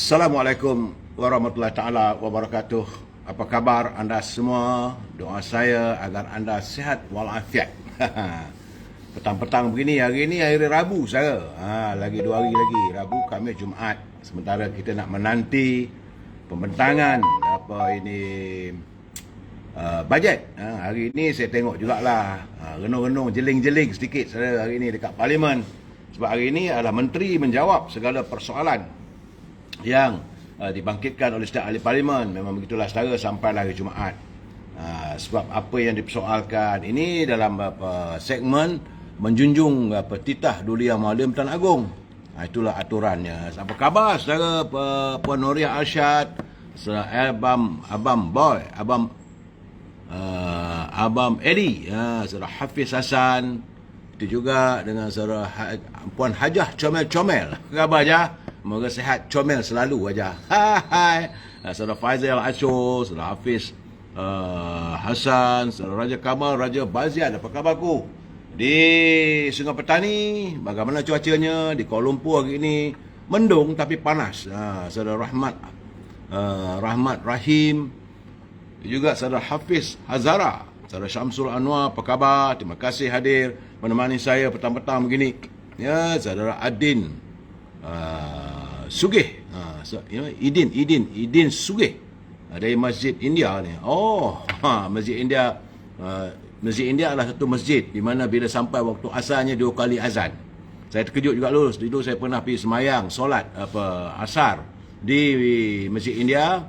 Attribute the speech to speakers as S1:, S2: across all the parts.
S1: Assalamualaikum warahmatullahi taala wabarakatuh. Apa khabar anda semua? Doa saya agar anda sihat walafiat. Petang-petang begini, hari ini hari Rabu saya. Lagi 2 hari lagi, Rabu, Khamis, Jumaat. Sementara kita nak menanti pembentangan bajet. Hari ini saya tengok jugalah renung-renung, jeling-jeling sedikit saya hari ini dekat Parlimen. Sebab hari ini adalah menteri menjawab segala persoalan yang dibangkitkan oleh setiap ahli parlimen. Memang begitulah saudara sampai hari Jumaat. Sebab apa yang dipersoalkan ini dalam segmen menjunjung titah Duli Yang Mulia Tuan Agong. Itulah aturannya. Apa khabar saudara Puan Nuriah Arsyad, Abang Eddie, saudara Hafiz Hassan, itu juga dengan saudara Puan Hajah Comel-Comel. Apa khabar je? Semoga sihat, comel selalu aja. Hai. Saudara Faizal Ashur, saudara Hafiz Hassan, saudara Raja Kamal, Raja Bazian, apa khabarku? Di Sungai Petani, bagaimana cuacanya? Di Kuala Lumpur hari ini mendung tapi panas. Saudara Rahmat Rahim, juga saudara Hafiz Hazara, saudara Syamsul Anwar, apa khabar? Terima kasih hadir menemani saya petang-petang begini. Ya, saudara Adin Sugih, Idin Sugih dari Masjid India ni. Masjid India. Masjid India adalah satu masjid di mana bila sampai waktu asarnya 2 kali azan. Saya terkejut juga dulu saya pernah pergi semayang solat asar di Masjid India.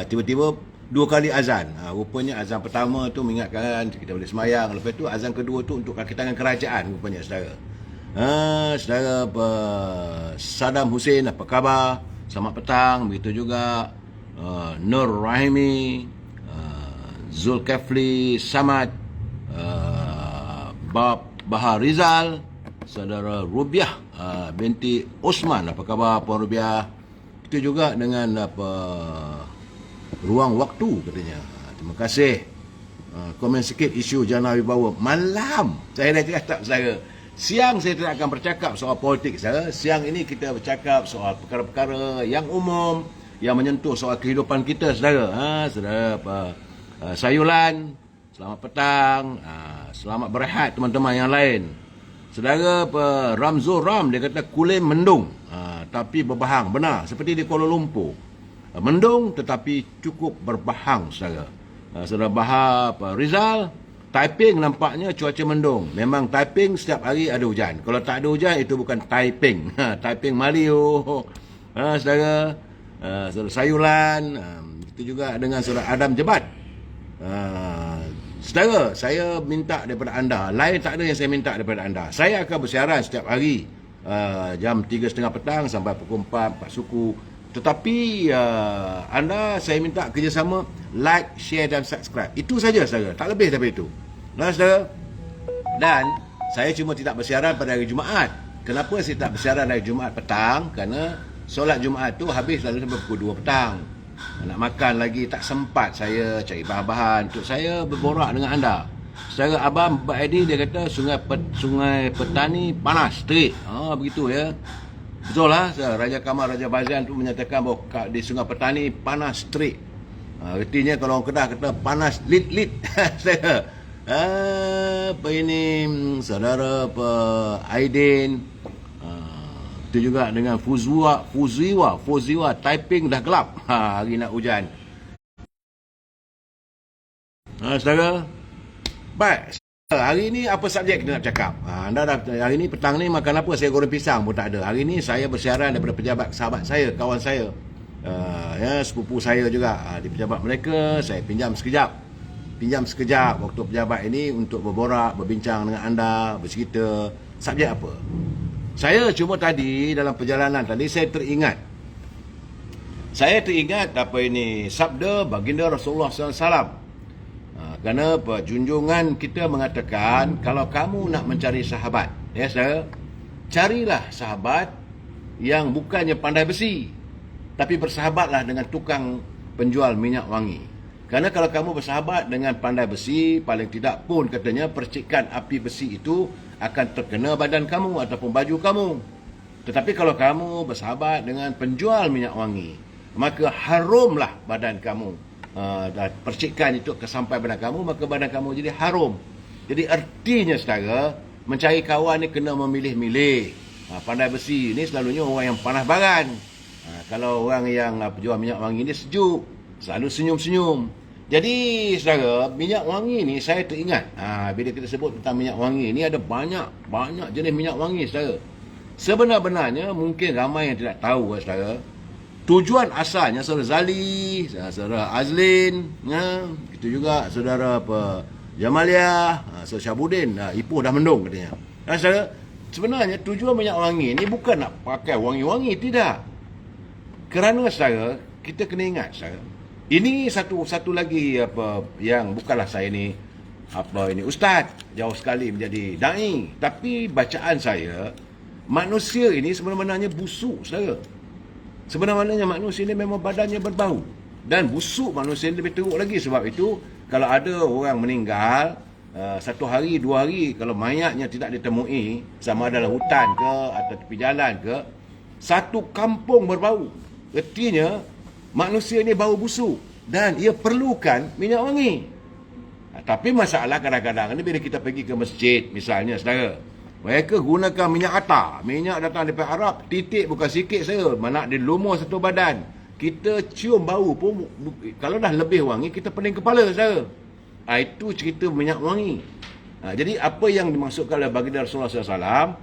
S1: Tiba-tiba 2 kali azan. Rupanya azan pertama tu mengingatkan kita boleh semayang. Lepas tu azan kedua tu untuk kaki tangan kerajaan rupanya saudara. Saudara Saddam Hussein, apa khabar? Selamat petang. Begitu juga Nur Rahimi, Zulkifli Samad, Bahar Rizal, saudara Rubiah binti Osman, apa khabar Puan Rubiah? Itu juga dengan ruang waktu katanya. Terima kasih. Komen sikit isu Jana Wibawa. Malam saya dah cakap saudara. Siang saya tidak akan bercakap soal politik saudara. Siang ini kita bercakap soal perkara-perkara yang umum yang menyentuh soal kehidupan kita saudara. Saudara Sayulan, selamat petang. Selamat berehat teman-teman yang lain. Saudara Ramzul Ram, dia kata Kulim mendung tapi berbahang. Benar, seperti di Kuala Lumpur. Mendung tetapi cukup berbahang saudara. Saudara Bahar Rizal, Taiping nampaknya cuaca mendung. Memang Taiping setiap hari ada hujan. Kalau tak ada hujan, itu bukan Taiping. Taiping Malio. Saudara Sayulan. Itu juga dengan saudara Adam Jebat. Saudara, saya minta daripada anda. Lain tak ada yang saya minta daripada anda. Saya akan bersiaran setiap hari. Jam 3.30 petang sampai pukul 4 suku. Tetapi anda, saya minta kerjasama, like, share dan subscribe. Itu saja saudara, tak lebih daripada itu. Saudara. Dan saya cuma tidak bersiaran pada hari Jumaat. Kenapa saya tak bersiaran hari Jumaat petang? Kerana solat Jumaat tu habis lalu sampai pukul 2 petang. Nak makan lagi tak sempat saya cari bahan-bahan untuk saya berborak dengan anda. Saudara Abang Edi, dia kata Sungai Petani panas, terik. Begitu ya. Betul lah, Raja Kamal, Raja Bazian tu menyatakan bahawa di Sungai Petani panas terik. Artinya kalau orang Kedah kata panas lit-lit. Apa ini saudara Aidin, itu juga dengan Fuziwa, Taiping dah gelap. Hari nak hujan. Saudara, baik. Hari ini apa subjek kita nak cakap? Anda dah hari ini petang ni makan apa? Saya goreng pisang pun tak ada. Hari ini saya bersiaran daripada pejabat sahabat saya, kawan saya. Sepupu saya juga. Di pejabat mereka, saya pinjam sekejap waktu pejabat ini untuk berborak, berbincang dengan anda, bercerita. Subjek apa? Saya cuma tadi dalam perjalanan tadi saya teringat apa ini sabda baginda Rasulullah SAW. Kerana junjungan kita mengatakan kalau kamu nak mencari sahabat, ya saudara, carilah sahabat yang bukannya pandai besi, tapi bersahabatlah dengan tukang penjual minyak wangi. Kerana kalau kamu bersahabat dengan pandai besi, paling tidak pun katanya percikan api besi itu akan terkena badan kamu ataupun baju kamu. Tetapi kalau kamu bersahabat dengan penjual minyak wangi, maka harumlah badan kamu. Dan percikan itu sampai badan kamu, maka badan kamu jadi harum. Jadi artinya saudara, mencari kawan ni kena memilih-milih. Pandai besi ni selalunya orang yang panas baran. Kalau orang yang jual minyak wangi ni sejuk, selalu senyum-senyum. Jadi saudara, minyak wangi ni saya teringat, bila kita sebut tentang minyak wangi ni, ada banyak jenis minyak wangi saudara. Sebenar-benarnya mungkin ramai yang tidak tahu saudara. Tujuan asalnya saudara Zali, saudara Azlin, itu juga saudara Jamalia, saudara Syabudin, Ipoh dah mendung katanya. Saudara, sebenarnya tujuan minyak wangi ni bukan nak pakai wangi-wangi, tidak. Kerana saudara, kita kena ingat saudara, ini satu lagi yang bukanlah saya ni ustaz, jauh sekali menjadi dai, tapi bacaan saya, manusia ini sebenarnya busuk saudara. Sebenarnya manusia ini memang badannya berbau, dan busuk manusia ini lebih teruk lagi. Sebab itu kalau ada orang meninggal 1 hari 2 hari, kalau mayatnya tidak ditemui, sama ada dalam hutan ke atau tepi jalan ke, satu kampung berbau. Artinya manusia ini bau busuk dan ia perlukan minyak wangi. Tapi masalah kadang-kadang ni bila kita pergi ke masjid misalnya saudara, mereka gunakan minyak atar. Minyak datang daripada Arab, titik bukan sikit saya, mana dia lumur satu badan. Kita cium bau pun, kalau dah lebih wangi, kita pening kepala saudara. Itu cerita minyak wangi. Jadi apa yang dimaksudkan oleh baginda Rasulullah SAW,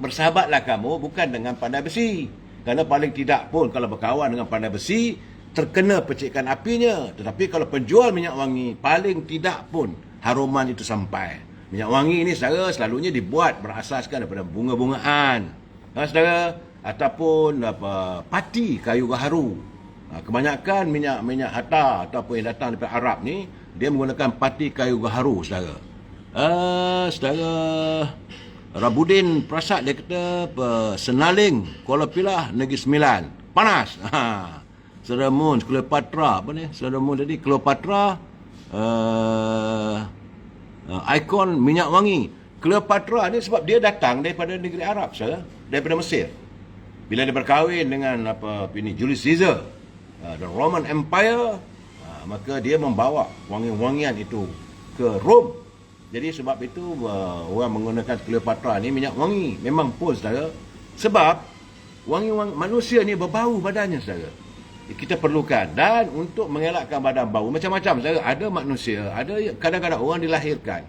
S1: bersahabatlah kamu bukan dengan pandai besi. Kerana paling tidak pun kalau berkawan dengan pandai besi, terkena percikan apinya. Tetapi kalau penjual minyak wangi, paling tidak pun haruman itu sampai. Minyak wangi ini saudara selalunya dibuat berasaskan daripada bunga-bungaan, saudara, ataupun pati kayu gaharu. Kebanyakan minyak hatar ataupun yang datang daripada Arab ni, dia menggunakan pati kayu gaharu saudara. Saudara Rabudin Prasad dia kata Senaling, Kuala Pilah, Negeri Sembilan, panas. Saudara Mun Cleopatra, apa ni? Saudara Mun tadi Cleopatra, ikon minyak wangi. Cleopatra ni sebab dia datang daripada negeri Arab saudara, daripada Mesir. Bila dia berkahwin dengan Julius Caesar, the Roman Empire, maka dia membawa wangi-wangian itu ke Rom. Jadi sebab itu orang menggunakan Cleopatra ni minyak wangi. Memang pun saudara, sebab wangi-wangi manusia ni berbau badannya saudara. Kita perlukan, dan untuk mengelakkan badan bau macam-macam saudara. Ada manusia, ada kadang-kadang orang dilahirkan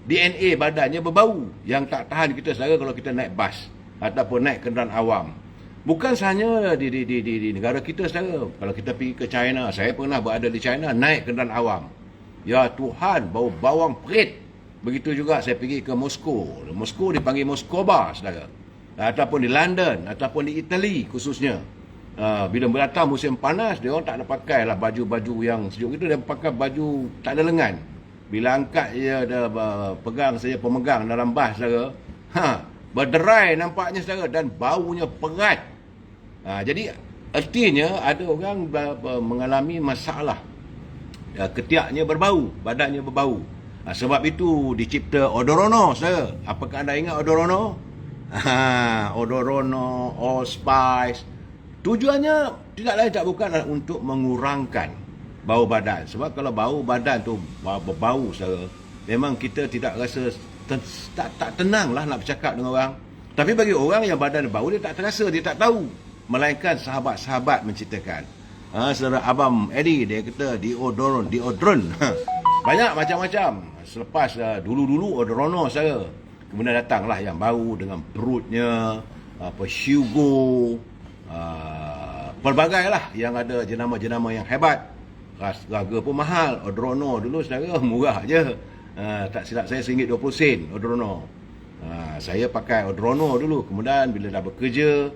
S1: DNA badannya berbau yang tak tahan kita saudara kalau kita naik bas ataupun naik kenderaan awam. Bukan sahaja di negara kita saudara. Kalau kita pergi ke China, saya pernah berada di China naik kenderaan awam. Ya Tuhan, bau bawang perit. Begitu juga saya pergi ke Moskow. Moskow dipanggil Moskova saudara. Ataupun di London, ataupun di Itali khususnya. Bila datang musim panas, dia orang tak ada pakai lah baju-baju yang sejuk itu, dia pakai baju tak ada lengan. Bila angkat dia ada pegang saja pemegang dalam bas saudara, berderai nampaknya saudara, dan baunya perat. Jadi artinya ada orang mengalami masalah, ketiaknya berbau, badannya berbau. Sebab itu dicipta odorono saudara. Apakah anda ingat odorono? Odorono, allspice. Tujuannya tidak lain tak bukan untuk mengurangkan bau badan. Sebab kalau bau badan tu berbau saudara, memang kita tidak rasa tak tenang lah nak bercakap dengan orang. Tapi bagi orang yang badan bau, dia tak terasa, dia tak tahu. Melainkan sahabat-sahabat menceritakan. Saudara Abang Eddie, dia kata deodorant. Banyak macam-macam. Selepas dulu-dulu odorono saudara, kemudian datanglah yang bau dengan perutnya, Hugo, pelbagai lah yang ada jenama-jenama yang hebat. Harga pun mahal. Odorono dulu saudara murah je. Tak silap saya RM1.20 odorono. Saya pakai odorono dulu. Kemudian bila dah bekerja,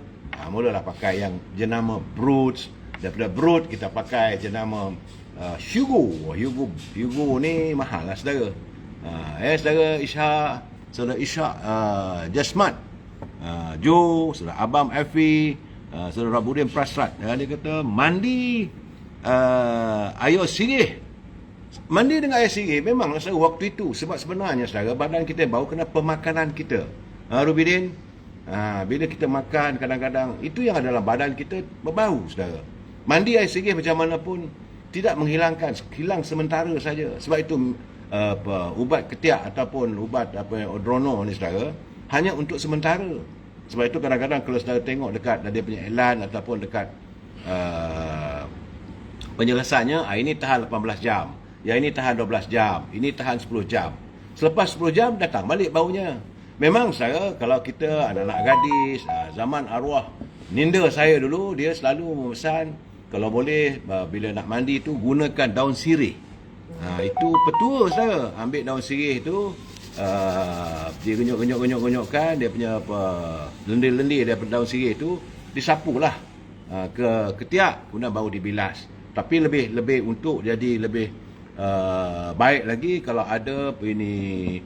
S1: mulalah pakai yang jenama Broods. Daripada Brood kita pakai jenama Hugo ni mahal lah saudara. Saudara Ishak, Jasmat, Joe, saudara Abang Afi, saudara Rabudin Prasad, dia kata mandi air sirih. Mandi dengan air sirih memang saudara waktu itu, sebab sebenarnya saudara badan kita bau kena pemakanan kita. Rubidin, Bila kita makan kadang-kadang itu yang adalah badan kita berbau, saudara. Mandi air serih macam mana pun tidak menghilangkan, hilang sementara saja. Sebab itu ubat ketiak ataupun ubat odrono ni, saudara, hanya untuk sementara. Sebab itu kadang-kadang kalau saudara tengok dekat dia punya iklan ataupun dekat penjelasannya, ini tahan 18 jam, yang ini tahan 12 jam, ini tahan 10 jam. Selepas 10 jam datang balik baunya. Memang saya, kalau kita anak-anak gadis, zaman arwah ninda saya dulu, dia selalu memesan kalau boleh bila nak mandi tu gunakan daun sirih. Itu petua saya. Ambil daun sirih tu, dia genyok-genyokkan dia punya lendir-lendir daripada daun sirih tu, disapulah ke ketiak, kemudian baru dibilas. Tapi lebih untuk jadi lebih baik lagi kalau ada ini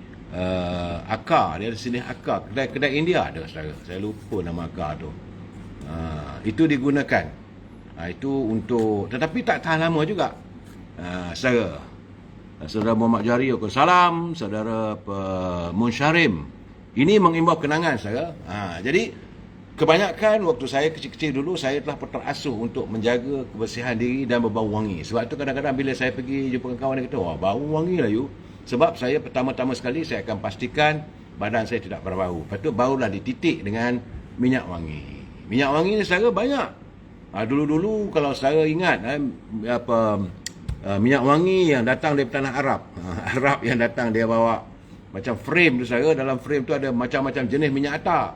S1: akar, dia ada sini akar. Kedai India ada, saudara. Saya lupa nama akar tu. Itu digunakan. Itu untuk, tetapi tak tahan lama juga. Saudara Muhammad Jari, salam. Saudara Munsharim, ini mengimbau kenangan, saudara. Jadi kebanyakan waktu saya kecil-kecil dulu, saya telah terasuh untuk menjaga kebersihan diri dan berbau wangi. Sebab tu kadang-kadang bila saya pergi jumpa kawan, dia kata, wah, bau wangi lah you. Sebab saya pertama-tama sekali saya akan pastikan badan saya tidak berbau. Lepas tu barulah dititik dengan minyak wangi. Minyak wangi ni saudara banyak. Dulu-dulu kalau saudara ingat minyak wangi yang datang dari tanah Arab. Arab yang datang, dia bawa macam frame tu, saudara. Dalam frame tu ada macam-macam jenis minyak atar.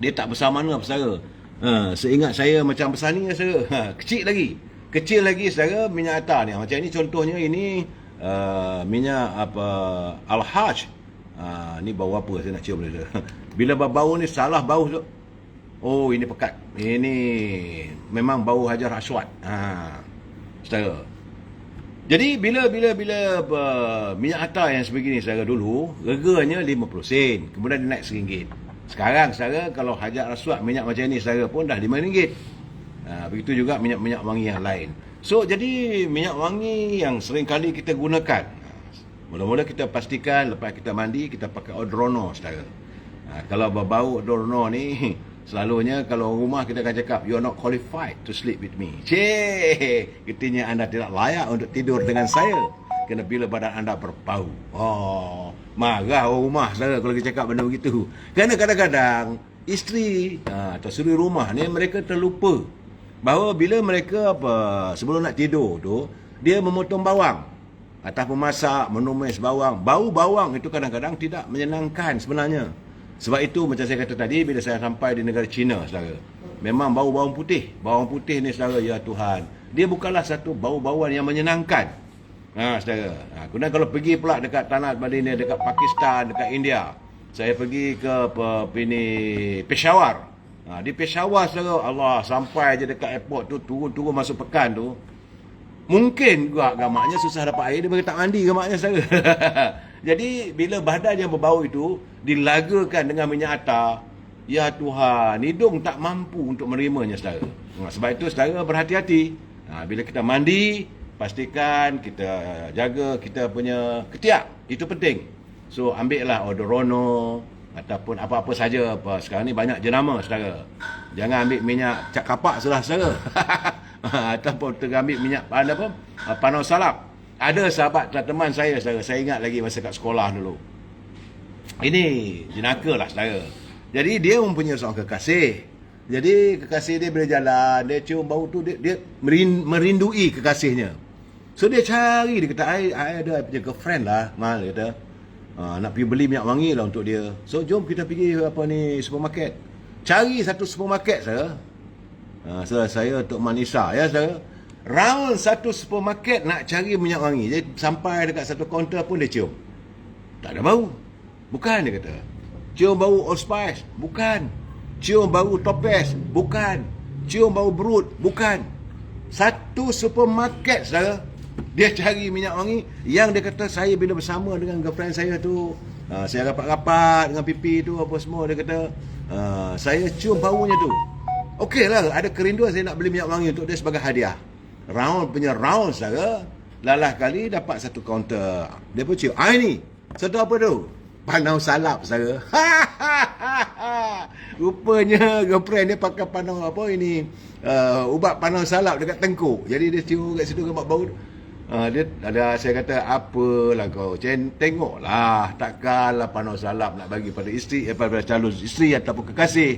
S1: Dia tak besar mana, saudara. Seingat saya macam besar ni, saudara. Kecil lagi, saudara, minyak atar ni. Macam ini contohnya, ini minyak Al-Hajj. Ni bau apa saya nak cium ni. Bila bau ni salah bau tu, oh ini pekat. Ini memang bau Hajar Aswad. Saudara. Jadi bila minyak atar yang sebegini, saudara, dulu harganya 50 sen, kemudian dia naik RM1. Sekarang, saudara, kalau Hajar Aswad minyak macam ni, saudara, pun dah RM5. Begitu juga minyak wangi yang lain. So, jadi minyak wangi yang sering kali kita gunakan, mula-mula kita pastikan lepas kita mandi, kita pakai odrono, saudara. Kalau berbau odrono ni, selalunya kalau rumah kita akan cakap, you are not qualified to sleep with me. Katanya anda tidak layak untuk tidur dengan saya, kerana bila badan anda berbau. Marah orang rumah, saudara, kalau kita cakap benda begitu. Kerana kadang-kadang isteri atau suri rumah ni, mereka terlupa bahawa bila mereka sebelum nak tidur tu, dia memotong bawang ataupun masak, menumis bawang. Bau bawang itu kadang-kadang tidak menyenangkan sebenarnya. Sebab itu macam saya kata tadi, bila saya sampai di negara China, saudara, memang bau bawang putih. Bawang putih ni, saudara, ya Tuhan, dia bukanlah satu bau-bauan yang menyenangkan. Saudara. Kemudian kalau pergi pula dekat tanah Madinah, dekat Pakistan, dekat India, saya pergi ke Peshawar. Di Peshawar, saudara, Allah, sampai je dekat airport tu, turun masuk pekan tu, mungkin juga gamaknya susah dapat air, dia bagi tak mandi gamaknya, saudara. Jadi bila badan yang berbau itu dilagakan dengan minyak atar, ya Tuhan, hidung tak mampu untuk menerimanya, saudara. Sebab itu, saudara, berhati-hati. Bila kita mandi, pastikan kita jaga kita punya ketiak. Itu penting. So, ambillah odorono ataupun apa-apa saja. Sekarang ni banyak jenama, saudara. Jangan ambil minyak cak kapak salah, saudara. Ataupun terambil minyak panau salap. Ada sahabat teman saya, saudara, saya ingat lagi masa kat sekolah dulu. Ini jenaka lah, saudara. Jadi dia mempunyai seorang kekasih. Jadi kekasih dia bila jalan, dia cium bau tu, dia merindui kekasihnya. So dia cari, dia kata, I ada punya girlfriend lah, Mal, dia kata. Nak pergi beli minyak wangi lah untuk dia. So jom kita pergi supermarket. Cari satu supermarket, saudara. Saya Tok Manisa, ya, saudara. Round satu supermarket nak cari minyak wangi. Jadi sampai dekat satu kaunter pun dia cium. Tak ada bau. Bukan, dia kata. Cium bau Old Spice. Bukan. Cium bau Topaz. Bukan. Cium bau Brut. Bukan. Satu supermarket, saudara, dia cari minyak wangi yang dia kata, saya bila bersama dengan girlfriend saya tu, saya rapat-rapat dengan pipi tu apa semua, dia kata, saya cium baunya tu. Okey lah, ada kerinduan saya nak beli minyak wangi untuk dia sebagai hadiah. Round, saudara, lalah kali dapat satu kaunter. Dia pun cium. Ini, satu apa tu? Panau salap, saudara. Rupanya girlfriend dia pakai panau apa ini, ubat panau salap dekat tengkuk. Jadi dia cium kat situ gambar bau. Dia ada, saya kata apalah kau, tengoklah, takkanlah panau salap nak bagi pada isteri, pada calon isteri ataupun kekasih.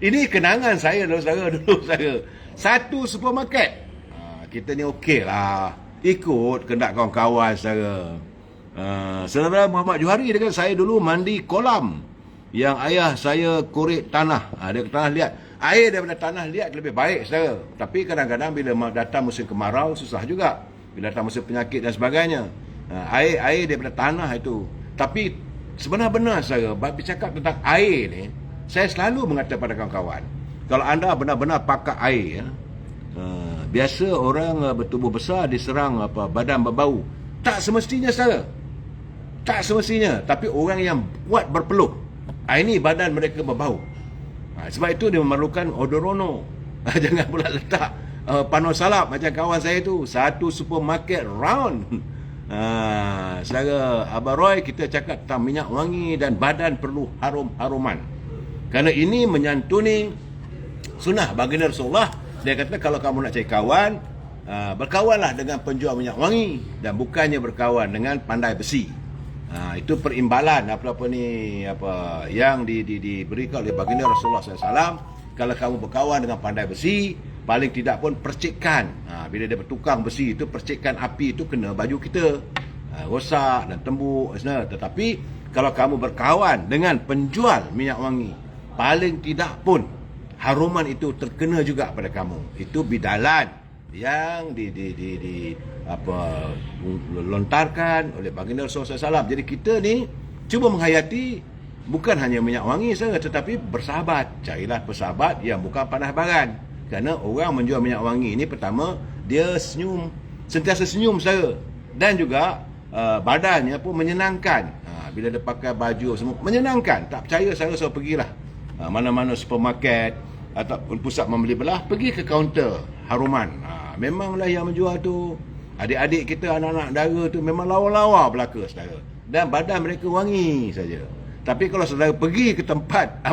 S1: Ini kenangan saya dulu saya. Satu supermarket. Kita ni okey lah, ikut kendak kawan-kawan saya. Saudara Muhammad Johari dengan saya dulu mandi kolam yang ayah saya korek tanah. Dia ke tanah liat. Air daripada tanah liat lebih baik, saudara. Tapi kadang-kadang bila datang musim kemarau susah juga. Bila datang musim penyakit dan sebagainya. Air daripada tanah itu. Tapi sebenar-benar saya bercakap tentang air ni, saya selalu mengatakan pada kawan-kawan, kalau anda benar-benar pakai air, biasa orang bertubuh besar diserang badan berbau. Tak semestinya, saudara. Tak semestinya. Tapi orang yang kuat berpeluh, ini badan mereka berbau. Sebab itu dia memerlukan odorono. Jangan pula letak panau salap macam kawan saya tu. Satu supermarket round. Saudara Abah Roy, kita cakap tentang minyak wangi dan badan perlu harum-haruman. Kerana ini menyantuni sunnah baginda Rasulullah. Dia kata kalau kamu nak cari kawan, berkawanlah dengan penjual minyak wangi dan bukannya berkawan dengan pandai besi. Itu perimbalan apa yang diberikan oleh baginda Rasulullah SAW. Kalau kamu berkawan dengan pandai besi, paling tidak pun percikkan. Bila dia bertukang besi itu, percikkan api itu kena baju kita, rosak dan tembuk. Tetapi kalau kamu berkawan dengan penjual minyak wangi, paling tidak pun haruman itu terkena juga pada kamu. Itu bidalan yang lontarkan oleh baginda Rasulullah SAW. Jadi kita ni cuba menghayati bukan hanya minyak wangi saja, tetapi bersahabat. Carilah persahabat yang bukan panas baran. Kerana orang menjual minyak wangi ini, pertama dia senyum, sentiasa senyum saja, dan juga badannya pun menyenangkan. Bila dia pakai baju semua menyenangkan. Tak percaya, saya pergilah mana-mana supermarket ataupun pusat membeli belah, pergi ke kaunter haruman. Memanglah yang menjual tu, adik-adik kita, anak-anak dara tu memang lawa-lawa belaka, saudara. Dan badan mereka wangi saja. Tapi kalau saudara pergi ke tempat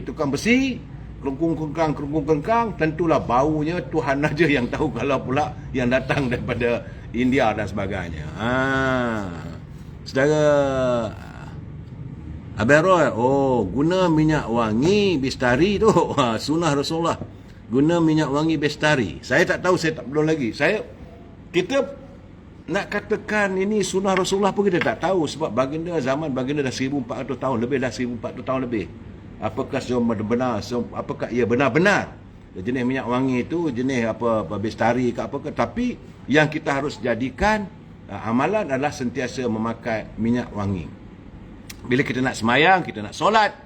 S1: tukang besi, kerungkung-kengkang, tentulah baunya Tuhan aja yang tahu, kalau pula yang datang daripada India dan sebagainya. Saudara Abang Roy, guna minyak wangi Bestari tu. Sunnah Rasulullah, guna minyak wangi Bestari. Saya tak tahu, saya tak belum lagi. Kita nak katakan ini sunnah Rasulullah pun kita tak tahu. Sebab baginda, zaman baginda dah 1400 tahun lebih, dah 1400 tahun lebih. Apakah benar, apakah ia benar-benar jenis minyak wangi itu jenis Bestari ke apakah. Tapi yang kita harus jadikan amalan adalah sentiasa memakai minyak wangi. Bila kita nak semayang, kita nak solat,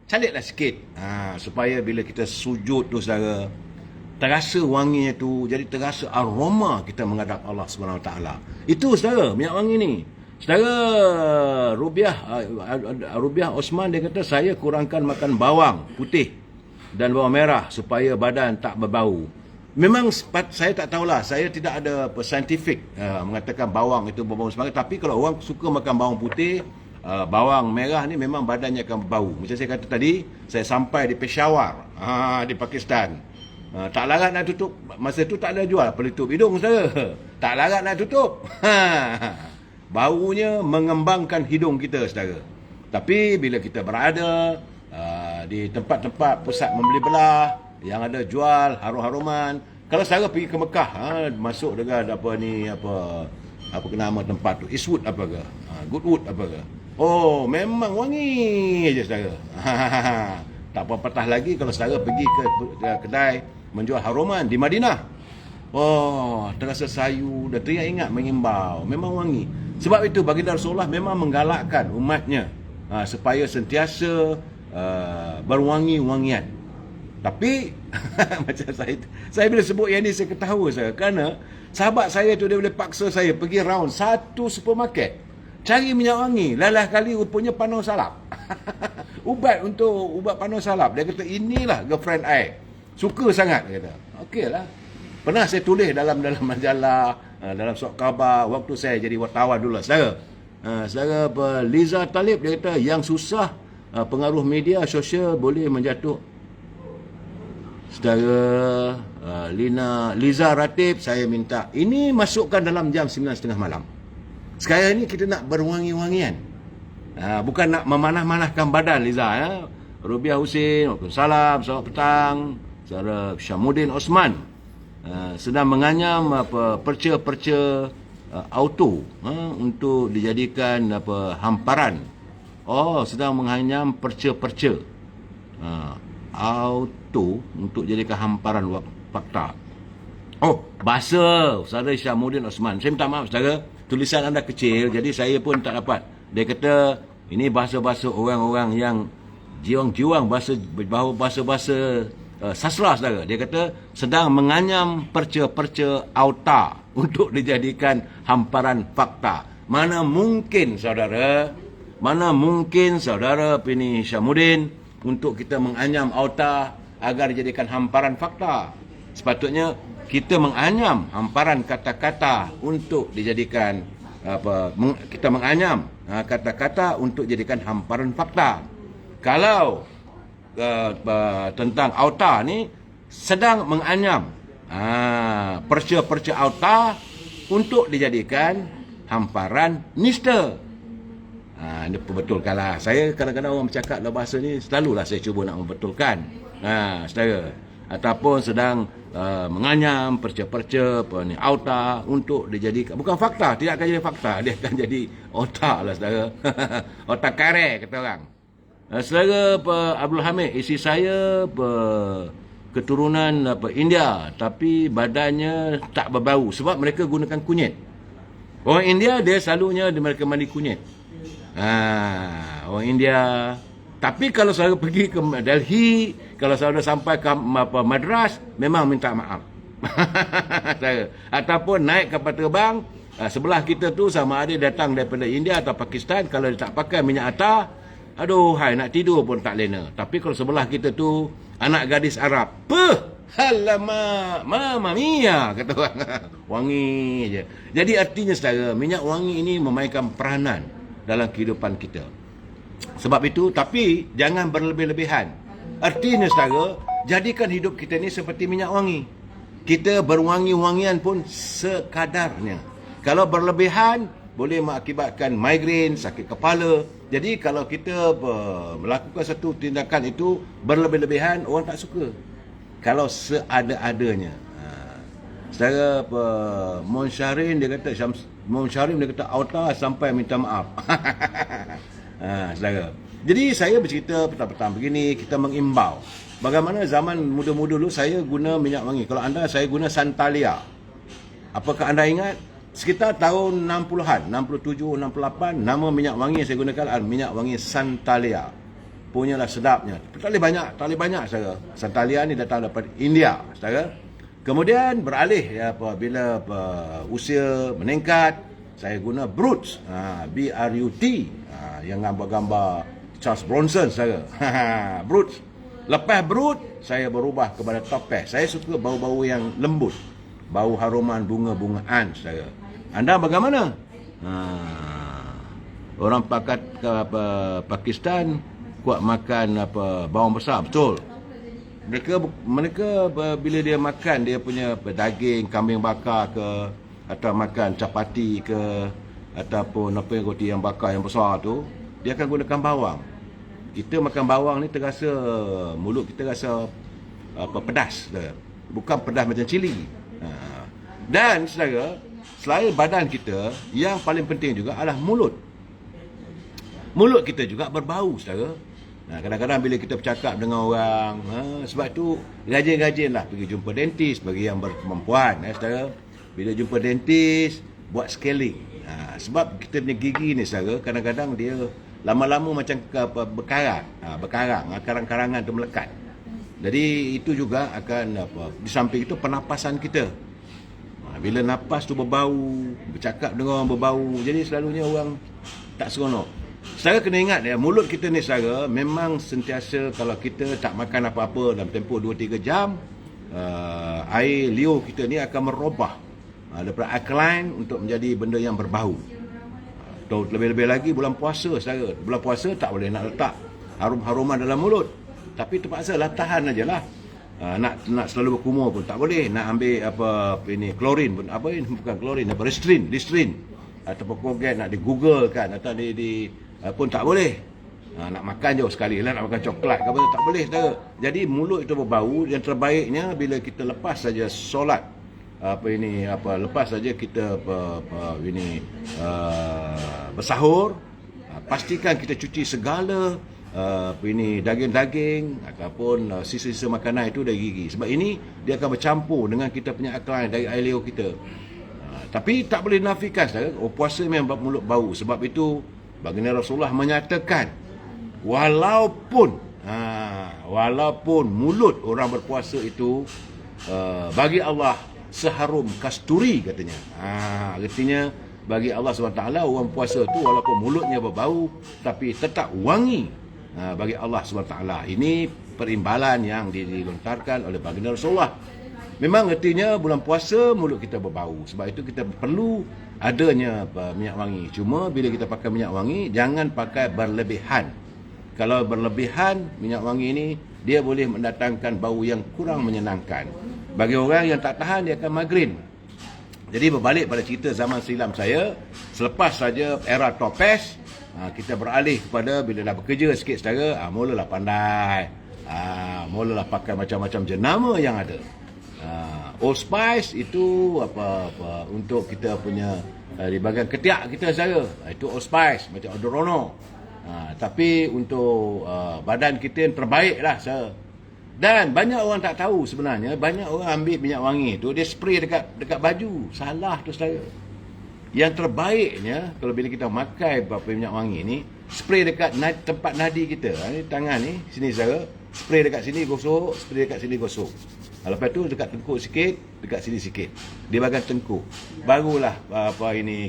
S1: calitlah sikit, supaya bila kita sujud tu, saudara, terasa wanginya tu, jadi terasa aroma kita menghadap Allah SWT. Itu, saudara, minyak wangi ni. Saudara Rubiah Osman, dia kata saya kurangkan makan bawang putih dan bawang merah supaya badan tak berbau. Memang saya tak tahulah, saya tidak ada scientific mengatakan bawang itu berbau sebagainya. Tapi kalau orang suka makan bawang putih, bawang merah ni, memang badannya akan berbau. Macam saya kata tadi, saya sampai di Peshawar, di Pakistan. Tak larat nak tutup. Masa tu tak ada jual pelitup hidung, saudara. Tak larat nak tutup. Baunya mengembangkan hidung kita, saudara. Tapi bila kita berada di tempat-tempat pusat membeli belah yang ada jual harum-haruman, kalau saudara pergi ke Mekah, masuk dengan apa nama tempat tu, Eastwood apa ke, Goodwood apa ke, memang wangi aja, saudara. Tak apa patah lagi kalau saudara pergi ke kedai menjual haruman di Madinah. Terasa sayu dan teringat mengimbau, memang wangi. Sebab itu baginda Rasulullah memang menggalakkan umatnya supaya sentiasa berwangi-wangian. Tapi macam saya bila sebut yang ni, saya ketawa saya, kerana sahabat saya tu dia boleh paksa saya pergi round satu supermarket cari minyak wangi. Lalah kali rupanya panau salap. Ubat panau salap. Dia kata inilah girlfriend I, suka sangat, dia kata. Okeylah. Pernah saya tulis dalam majalah, dalam surat khabar waktu saya jadi wartawan dulu, saudara. Saudara Liza Talib, dia kata yang susah pengaruh media sosial boleh menjatuh saudara Liza Ratib. Saya minta ini masukkan dalam jam 9.30 malam. Sekarang ni kita nak berwangi-wangian, bukan nak memanah-manahkan badan Liza. Rubiah Husin, Waalaikumsalam, selamat petang. Saudara Syamuddin Osman sedang menganyam perca-perca auto untuk dijadikan hamparan. Sedang menganyam perca-perca auto untuk jadikan hamparan fakta. Bahasa saudara Syamuddin Osman. Saya minta maaf saudara, tulisan anda kecil, jadi saya pun tak dapat. Dia kata ini bahasa-bahasa orang-orang yang jiwang-jiwang, bahasa-bahasa sastra saudara. Dia kata sedang menganyam perca-perca auta untuk dijadikan hamparan fakta. Mana mungkin saudara Pini Syamuddin untuk kita menganyam auta agar dijadikan hamparan fakta. Sepatutnya kita menganyam hamparan kata-kata untuk dijadikan kita menganyam kata-kata untuk dijadikan hamparan fakta. Kalau tentang auta ni sedang menganyam perca-perca auta untuk dijadikan hamparan nista. Ini perbetulkanlah. Saya kadang-kadang orang bercakap dalam bahasa ni, selalulah saya cuba nak membetulkan. Saudara, ataupun sedang menganyam perca-perca auta untuk dijadikan, bukan fakta, tidak akan jadi fakta, dia akan jadi otak lah saudara. Otak kare kata orang. Saudara Abdul Hamid, isi saya keturunan India, tapi badannya tak berbau sebab mereka gunakan kunyit. Orang India dia selalunya mereka mandi kunyit. Orang India. Tapi kalau saudara pergi ke Delhi, kalau saudara sampai ke Madras, memang minta maaf. Ataupun naik kapal terbang, sebelah kita tu sama ada datang daripada India atau Pakistan, kalau dia tak pakai minyak atar, aduh, nak tidur pun tak lena. Tapi kalau sebelah kita tu anak gadis Arab, alamak, mama mia, kata orang. Wangi je. Jadi artinya saudara, minyak wangi ini memainkan peranan dalam kehidupan kita. Sebab itu, tapi jangan berlebih-lebihan. Artinya saudara, jadikan hidup kita ni seperti minyak wangi. Kita berwangi-wangian pun sekadarnya. Kalau berlebihan, boleh mengakibatkan migrain, sakit kepala. Jadi kalau kita melakukan satu tindakan itu berlebih-lebihan, orang tak suka. Kalau seada-adanya. Saudara Mon Syarim dia kata auta sampai minta maaf. Saudara. Jadi saya bercerita petang-petang begini, kita mengimbau. Bagaimana zaman muda-muda dulu saya guna minyak wangi. Kalau anda, saya guna Santalia. Apakah anda ingat? Sekitar tahun 60-an, 67, 68, nama minyak wangi yang saya gunakan adalah minyak wangi Santalia. Punyalah sedapnya. Tak boleh banyak saudara. Santalia ni datang daripada India, saudara. Kemudian beralih apabila usia meningkat, saya guna Brut, B-R-U-T, yang gambar-gambar Charles Bronson saudara. Brut. Lepas Brut, saya berubah kepada Topaz. Saya suka bau-bau yang lembut, bau haruman bunga-bungaan saudara. Anda bagaimana? Orang Pakistan kuat makan bawang besar, betul. Mereka bila dia makan dia punya daging kambing bakar ke, atau makan capati ke, ataupun roti yang bakar yang besar tu, dia akan gunakan bawang. Kita makan bawang ni terasa, mulut kita rasa pedas, bukan pedas macam cili. Dan saudara, selain badan kita, yang paling penting juga adalah mulut. Mulut kita juga berbau saudara. Kadang-kadang bila kita bercakap dengan orang, sebab tu rajin-rajinlah pergi jumpa dentist bagi yang berkemampuan, saudara. Bila jumpa dentist, buat scaling. Sebab kita punya gigi ni saudara, kadang-kadang dia lama-lama macam berkarang, karang-karangan tu melekat. Jadi itu juga akan di samping itu pernafasan kita. Bila nafas tu berbau, bercakap dengan orang berbau, jadi selalunya orang tak seronok. Saudara kena ingat ya, mulut kita ni saudara memang sentiasa, kalau kita tak makan apa-apa dalam tempoh 2-3 jam, air liur kita ni akan merubah daripada alkaline untuk menjadi benda yang berbau. Lebih-lebih lagi bulan puasa saudara. Bulan puasa tak boleh nak letak harum-haruman dalam mulut. Tapi terpaksa lah, tahan aja lah. Nak selalu berkumur pun tak boleh. Nak ambil apa ini klorin pun, apa ini bukan klorin, apa Listerine ataupun Colgate nak di Google kan, atau di pun tak boleh. Nak makan jauh sekali lah, nak makan coklat ke apa, tak boleh saudara. Jadi mulut itu berbau. Yang terbaiknya bila kita lepas saja solat, lepas saja kita bersahur, pastikan kita cuci segala daging-daging ataupun sisa-sisa makanan itu dari gigi. Sebab ini dia akan bercampur dengan kita punya alkaline dari air liur kita. Tapi tak boleh dinafikan saudara, puasa memang mulut bau. Sebab itu baginda Rasulullah menyatakan, walaupun mulut orang berpuasa itu bagi Allah seharum kasturi katanya. Artinya bagi Allah SWT, orang puasa tu walaupun mulutnya berbau tapi tetap wangi bagi Allah SWT. Ini perimbalan yang dilontarkan oleh baginda Rasulullah. Memang artinya bulan puasa mulut kita berbau. Sebab itu kita perlu adanya minyak wangi. Cuma bila kita pakai minyak wangi, jangan pakai berlebihan. Kalau berlebihan, minyak wangi ini dia boleh mendatangkan bau yang kurang menyenangkan. Bagi orang yang tak tahan, dia akan migrain. Jadi berbalik pada cerita zaman silam saya, selepas saja era Topaz, kita beralih kepada bila dah bekerja sikit saudara, mulalah pandai, mulalah pakai macam-macam jenama yang ada. Old Spice itu apa untuk kita punya di bahagian ketiak kita saudara, itu Old Spice macam Odorono. Tapi untuk badan kita yang terbaik lah saudara. Dan banyak orang tak tahu sebenarnya, banyak orang ambil minyak wangi tu dia spray dekat baju. Salah tu saudara. Yang terbaiknya kalau bila kita makai minyak wangi ni, spray dekat tempat nadi kita. Ni tangan ni, sini saudara. Spray dekat sini gosok, spray dekat sini gosok. Lepas tu dekat tengkuk sikit, dekat sini sikit. Di bahagian tengkuk. Barulah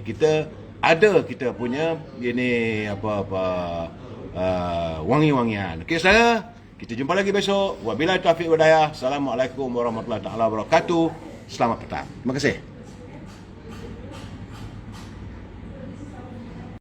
S1: kita ada kita punya ini wangi-wangian. Okey saudara, kita jumpa lagi besok. Wabillahi taufiq wal hidayah. Assalamualaikum warahmatullahi taala wabarakatuh. Selamat petang. Terima kasih.